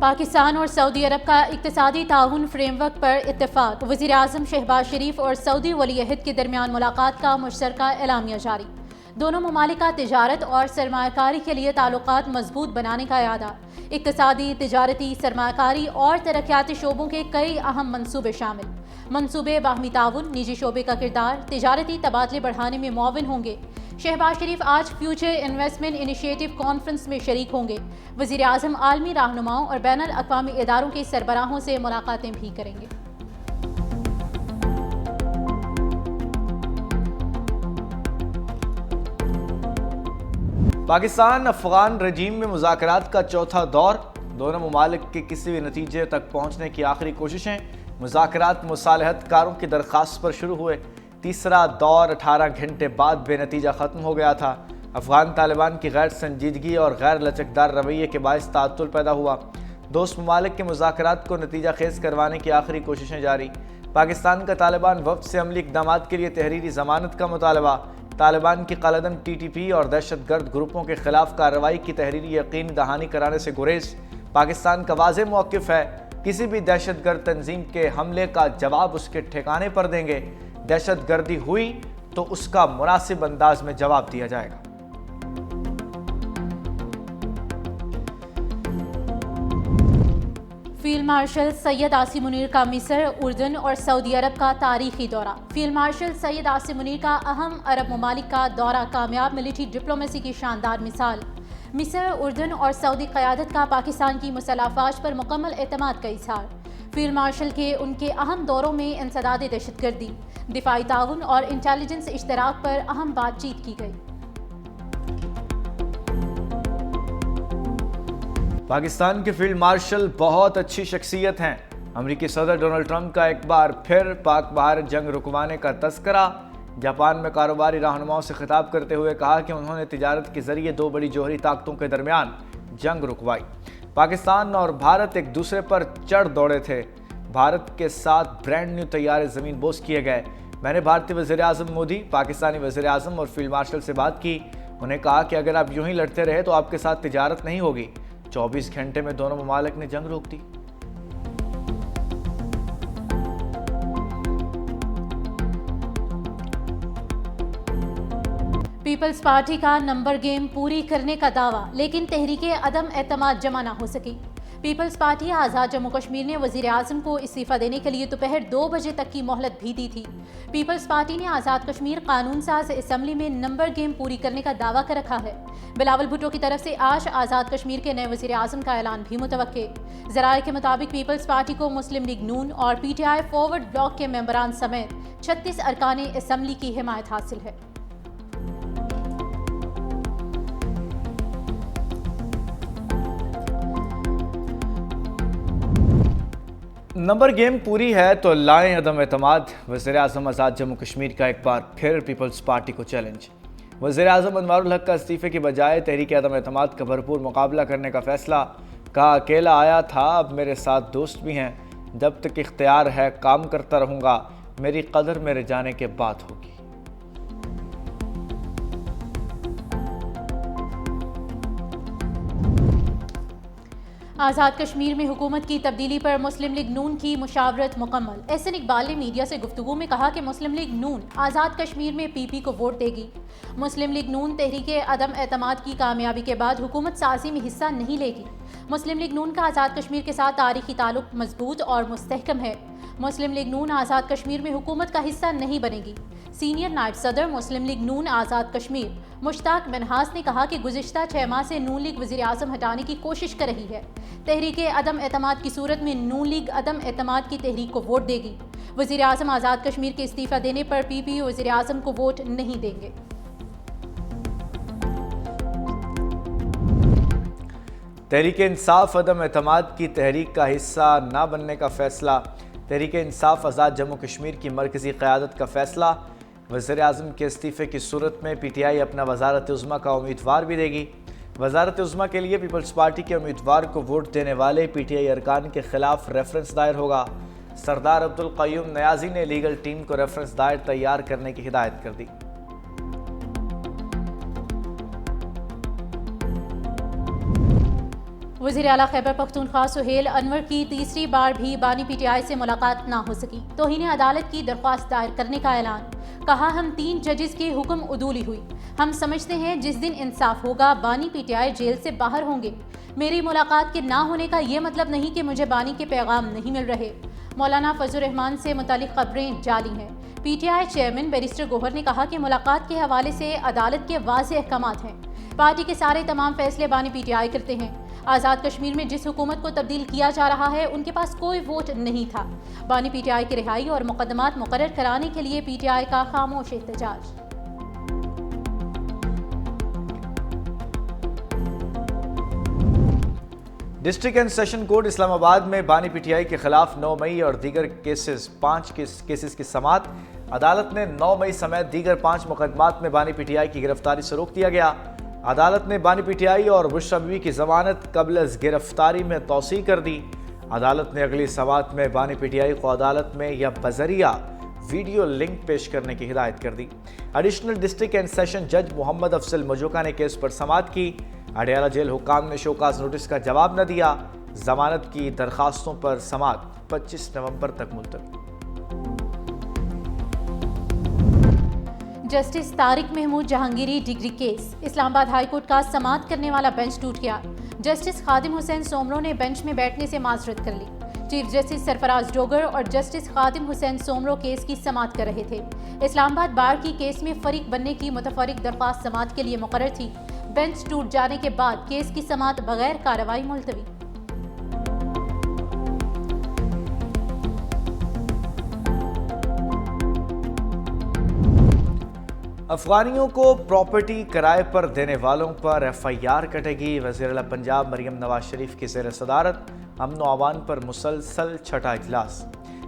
पाकिस्तान और सऊदी अरब का इक्तिसादी ताउन फ्रेमवर्क पर इत्तेफाक। वज़ीर आज़म शहबाज शरीफ और सऊदी वली अहद के दरमियान मुलाकात का मुश्तरका एलामिया जारी। दोनों ममालिक का तिजारत और सरमायाकारी के लिए ताल्लुकात मजबूत बनाने का इरादा। इक्तिसादी, तिजारती, सरमायाकारी और तरक्याती शोबों के कई अहम मनसूबे शामिल। मनसूबे बाहमी ताउन, निजी शोबे का किरदार, तिजारती तबादले बढ़ाने में मुआविन होंगे। शहबाज शरीफ आज फ्यूचर इन्वेस्टमेंट इनिशिएटिव कॉन्फ्रेंस में शरीक होंगे। वज़ीर आज़म आलमी रहनुमाओं और बैनुल अक़वामी इदारों के सरबराहों से मुलाकातें भी करेंगे। पाकिस्तान अफगान रजीम में मुज़ाकरात का चौथा दौर। दोनों ममालिक के किसी भी नतीजे तक पहुँचने की आखिरी कोशिशें। मुज़ाकरात मुसालहतकारों की दरख्वास्त पर शुरू हुए। तीसरा दौर 18 घंटे बाद बेनतीजा ख़त्म हो गया था। अफगान तालिबान की गैर संजीदगी और गैर लचकदार रवैये के बायस ताअत्तुल पैदा हुआ। दोस्त ममालिक के मुज़ाकरात को नतीजा खेज करवाने की आखिरी कोशिशें जारी। पाकिस्तान का तालिबान वफ़द से अमली इक़दामात के लिए तहरीरी ज़मानत का मुतालबा। तालिबान की कालादम TTP और दहशत गर्द ग्रुपों के खिलाफ कार्रवाई की तहरीरी यकीन दहानी कराने से गुरेज। पाकिस्तान का वाज़ेह मौक़िफ़ है, किसी भी दहशत गर्द तंजीम के हमले का जवाब उसके ठिकाने पर देंगे। दहशत गर्दी हुई तो उसका मुनासिब अंदाज में जवाब दिया जाएगा। फील्ड मार्शल सैयद आसिम मुनीर का मिस्र, उर्दन और सऊदी अरब का तारीखी दौरा। फील्ड मार्शल सैयद आसिम मुनीर का अहम अरब ममालिक का दौरा कामयाब मिलिट्री डिप्लोमेसी की शानदार मिसाल। मिस्र, उर्दन और सऊदी क़यादत का पाकिस्तान की मुसल्लह अफ़वाज पर मुकम्मल एतमाद का इज़हार। फील्ड मार्शल के उनके अहम दौरों में इंसदाद दहशतगर्दी, दिफाई ताउन और इंटेलिजेंस इश्तराक पर अहम बातचीत की गई। पाकिस्तान के फील्ड मार्शल बहुत अच्छी शख्सियत हैं। अमेरिकी सदर डोनाल्ड ट्रंप का एक बार फिर पाक भारत जंग रुकवाने का तस्करा। जापान में कारोबारी रहनुमाओं से खिताब करते हुए कहा कि उन्होंने तिजारत के जरिए दो बड़ी जोहरी ताकतों के दरमियान जंग रुकवाई। पाकिस्तान और भारत एक दूसरे पर चढ़ दौड़े थे। भारत के साथ ब्रांड न्यू तैयारे ज़मीन बोस किए गए। मैंने भारतीय वज़ीर आज़म मोदी, पाकिस्तानी वज़ीर आज़म और फील्ड मार्शल से बात की। उन्हें कहा कि अगर आप यूं ही लड़ते रहे तो आपके साथ तिजारत नहीं होगी। 24 घंटे में दोनों ममालिक ने जंग रोक दी। पीपल्स पार्टी का नंबर गेम पूरी करने का दावा, लेकिन तहरीके अदम एतमाद जमा ना हो सकी। पीपल्स पार्टी आज़ाद जम्मू कश्मीर ने वज़ीर आज़म को इस्तीफ़ा देने के लिए दोपहर 2 बजे तक की मोहलत भी दी थी। पीपल्स पार्टी ने आज़ाद कश्मीर कानून साज असम्बली में नंबर गेम पूरी करने का दावा कर रखा है। बिलावल भुट्टो की तरफ से आज आज़ाद कश्मीर के नए वज़ीर आज़म का ऐलान भी मुतवक्के। ज़राए के मुताबिक पीपल्स पार्टी को मुस्लिम लीग नून और PTI फॉरवर्ड ब्लॉक के मेंबरान समेत 36 अरकान असम्बली की हिमायत हासिल है। नंबर गेम पूरी है तो लाएं अदम एतमाद। वज़ीर आज़म आज़ाद जम्मू कश्मीर का एक बार फिर पीपल्स पार्टी को चैलेंज। वज़ीर आज़म अनवारुल हक का इस्तीफ़े की बजाय तहरीक अदम एतमाद का भरपूर मुकाबला करने का फैसला। कहा, अकेला आया था, अब मेरे साथ दोस्त भी हैं। जब तक इख्तियार है काम करता रहूँगा, मेरी कदर मेरे जाने के बाद होगी। आज़ाद कश्मीर में हुकूमत की तब्दीली पर मुस्लिम लीग नून की मुशावरत मुकम्मल। एहसन इकबाल ने मीडिया से गुफ्तगू में कहा कि मुस्लिम लीग नून आज़ाद कश्मीर में PP को वोट देगी। मुस्लिम लीग नून तहरीके अदम एतमाद की कामयाबी के बाद हुकूमत साजी में हिस्सा नहीं लेगी। मुस्लिम लीग नून का आज़ाद कश्मीर के साथ तारीखी ताल्लुक मजबूत और मुस्तहकम है। मुस्लिम लीग नून आज़ाद कश्मीर में हुकूमत का हिस्सा नहीं बनेगी। सीनियर नायब सदर मुस्लिम लीग नून आज़ाद कश्मीर मुश्ताक मिनहास ने कहा कि गुज़िश्ता 6 माह से नून लीग वज़ीर आज़म हटाने की कोशिश कर रही है। तहरीके अदम एतमाद की सूरत में नून लीग अदम एतमाद की तहरीक को वोट देगी। वज़ीर आज़म आज़ाद कश्मीर के इस्तीफ़ा देने पर PP वज़ीर आज़म को वोट नहीं देंगे। तहरीक इंसाफ अदम एतमाद की तहरीक का हिस्सा न बनने का फैसला। तहरीक इंसाफ आज़ाद जम्मू कश्मीर की मरकज़ी क़यादत का फैसला। वज़ीर आज़म के इस्तीफ़े की सूरत में PTI अपना वज़ारत उज़्मा का उम्मीदवार भी देगी। वज़ारत उज़्मा के लिए पीपल्स पार्टी के उम्मीदवार को वोट देने वाले PTI अरकान के खिलाफ रेफरेंस दायर होगा। सरदार अब्दुल क़य्यूम नियाज़ी ने लीगल टीम को रेफरेंस दायर तैयार करने की हिदायत कर दी। वज़ीर आला खैबर पख्तूनख्वा सुहेल अनवर की तीसरी बार भी बानी PTI से मुलाकात ना हो सकी। तौहीन अदालत की दरख्वास्त दायर करने का ऐलान। कहा, हम 3 जजेस के हुक्म उदूली हुई। हम समझते हैं जिस दिन इंसाफ होगा बानी PTI जेल से बाहर होंगे। मेरी मुलाकात के ना होने का ये मतलब नहीं कि मुझे बानी के पैगाम नहीं मिल रहे। मौलाना फजल रहमान से मुतालिक खबरें जाली हैं। PTI चेयरमैन बैरिस्टर गौहर ने कहा कि मुलाकात के हवाले से अदालत के वाज़ेह अहकामात हैं। पार्टी के सारे तमाम फैसले बानी PTI करते हैं। आज़ाद कश्मीर में जिस हुकूमत को तब्दील किया जा रहा है उनके पास कोई वोट नहीं था। बानी PTI की रिहाई और मुकदमात मुकर्रर कराने के लिए PTI का खामोश एहतजाज। District and session court Islamabad में बानी PTI के खिलाफ 9 मई और दीगर केसेस 5 केसेस की समाअत। अदालत ने 9 मई समेत दीगर 5 मुकदमात में बानी PTI की गिरफ्तारी से रोक दिया गया। अदालत ने बानी PTI और बुशरा बीवी की जमानत कबल गिरफ्तारी में तौसी कर दी। अदालत ने अगली समाअत में बानी PTI को अदालत में या बजरिया वीडियो लिंक पेश करने की हिदायत कर दी। एडिशनल डिस्ट्रिक्ट एंड सेशन जज मोहम्मद अफजल मजोका ने केस पर समाअत की। अडयाला जेल हुकाम ने शोकाज नोटिस का जवाब न दिया। जमानत की दरखास्तों पर समाअत 25 नवंबर तक मुलतवी। Justice Tariq Mahmood Jahangiri degree case. Islamabad high court का समाअत करने वाला बेंच टूट गया। जस्टिस खादिम हुसैन सोमरो ने बेंच में बैठने से माजरत कर ली। चीफ जस्टिस सरफराज डोगर और जस्टिस खादिम हुसैन सोमरो केस की समाअत कर रहे थे। इस्लामाबाद बार की केस में फरीक बनने की मुतफरिक दरख्वास्त समाअत के लिए मुकर्रर थी। बेंच टूट जाने के बाद केस की समाअत बगैर कार्रवाई मुलतवी। अफगानियों को प्रॉपर्टी किराए पर देने वालों पर FIR कटेगी। वज़ीर आला पंजाब मरियम नवाज शरीफ की ज़ेर सदारत अमन व अमान पर मुसलसल छठा इजलास।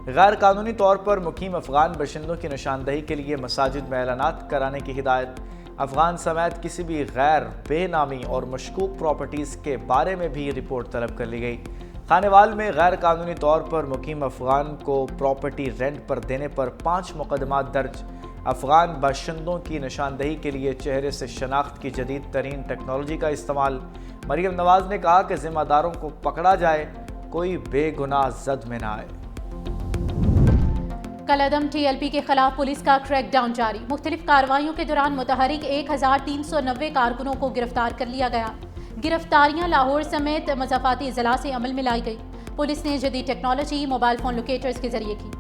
गैर कानूनी तौर पर मुकीम अफगान बाशिंदों की निशानदही के लिए मसाजिद में ऐलानात कराने की हिदायत। अफगान समेत किसी भी गैर बेनामी और मशकूक प्रॉपर्टीज़ के बारे में भी रिपोर्ट तलब कर ली गई। खानेवाल में गैर कानूनी तौर पर मुकीम अफगान को प्रॉपर्टी रेंट पर देने पर 5 मुकदमात दर्ज। अफगान बाशिंदों की निशानदही के लिए चेहरे से शनाख्त की जदीद तरीन टेक्नोलॉजी का इस्तेमाल। मरियम नवाज ने कहा कि जिम्मेदारों को पकड़ा जाए, कोई बेगुनाह जद में न आए। कलअदम TLP के खिलाफ पुलिस का क्रैकडाउन जारी। मुख्तलिफ कार्रवाइयों के दौरान मुतहरिक 1390 कारकुनों को गिरफ्तार कर लिया गया। गिरफ्तारियां लाहौर समेत मज़ाफ़ाती ज़िला से अमल में लाई गई। पुलिस ने जदीद टेक्नोलॉजी मोबाइल फ़ोन लोकेटर्स के जरिए की।